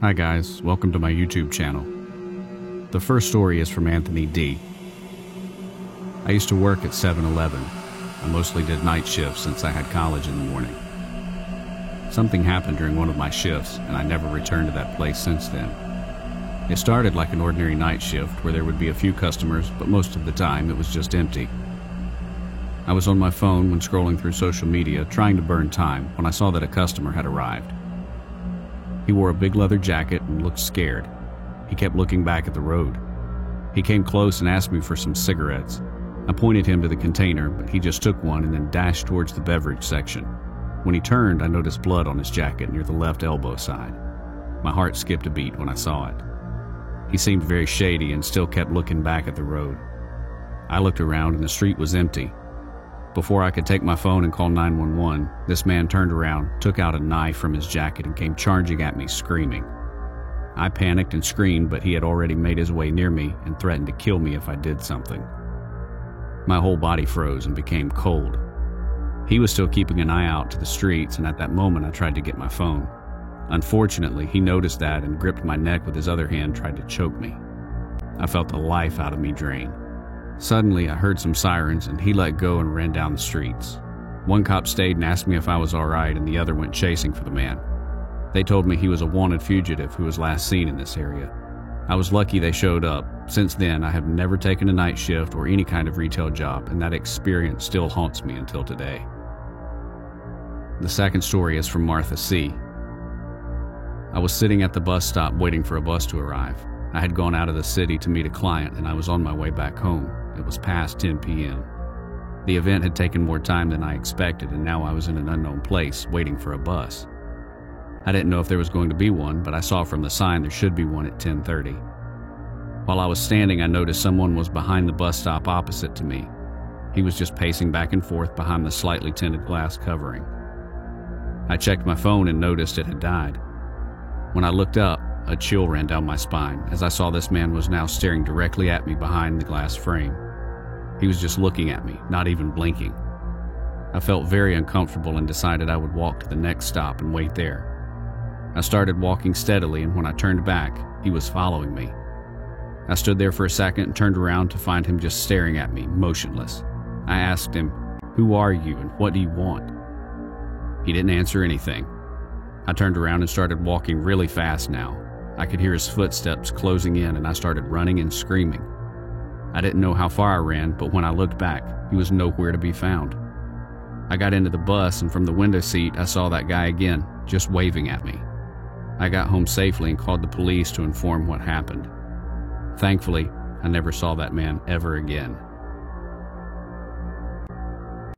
Hi guys, welcome to my YouTube channel. The first story is from Anthony D. I used to work at 7-Eleven. I mostly did night shifts since I had college in the morning. Something happened during one of my shifts, and I never returned to that place since then. It started like an ordinary night shift where there would be a few customers, but most of the time it was just empty. I was on my phone when scrolling through social media trying to burn time when I saw that a customer had arrived. He wore a big leather jacket and looked scared. He kept looking back at the road. He came close and asked me for some cigarettes. I pointed him to the container, but he just took one and then dashed towards the beverage section. When he turned, I noticed blood on his jacket near the left elbow side. My heart skipped a beat when I saw it. He seemed very shady and still kept looking back at the road. I looked around and the street was empty. Before I could take my phone and call 911, this man turned around, took out a knife from his jacket and came charging at me, screaming. I panicked and screamed, but he had already made his way near me and threatened to kill me if I did something. My whole body froze and became cold. He was still keeping an eye out to the streets, and at that moment I tried to get my phone. Unfortunately, he noticed that and gripped my neck with his other hand, tried to choke me. I felt the life out of me drain. Suddenly, I heard some sirens and he let go and ran down the streets. One cop stayed and asked me if I was all right, and the other went chasing for the man. They told me he was a wanted fugitive who was last seen in this area. I was lucky they showed up. Since then, I have never taken a night shift or any kind of retail job, and that experience still haunts me until today. The second story is from Martha C. I was sitting at the bus stop waiting for a bus to arrive. I had gone out of the city to meet a client and I was on my way back home. It was past 10 p.m. The event had taken more time than I expected, and now I was in an unknown place waiting for a bus. I didn't know if there was going to be one, but I saw from the sign there should be one at 10:30. While I was standing, I noticed someone was behind the bus stop opposite to me. He was just pacing back and forth behind the slightly tinted glass covering. I checked my phone and noticed it had died. When I looked up, a chill ran down my spine as I saw this man was now staring directly at me behind the glass frame. He was just looking at me, not even blinking. I felt very uncomfortable and decided I would walk to the next stop and wait there. I started walking steadily, and when I turned back, he was following me. I stood there for a second and turned around to find him just staring at me, motionless. I asked him, "Who are you and what do you want?" He didn't answer anything. I turned around and started walking really fast now. I could hear his footsteps closing in, and I started running and screaming. I didn't know how far I ran, but when I looked back, he was nowhere to be found. I got into the bus, and from the window seat, I saw that guy again, just waving at me. I got home safely and called the police to inform what happened. Thankfully, I never saw that man ever again.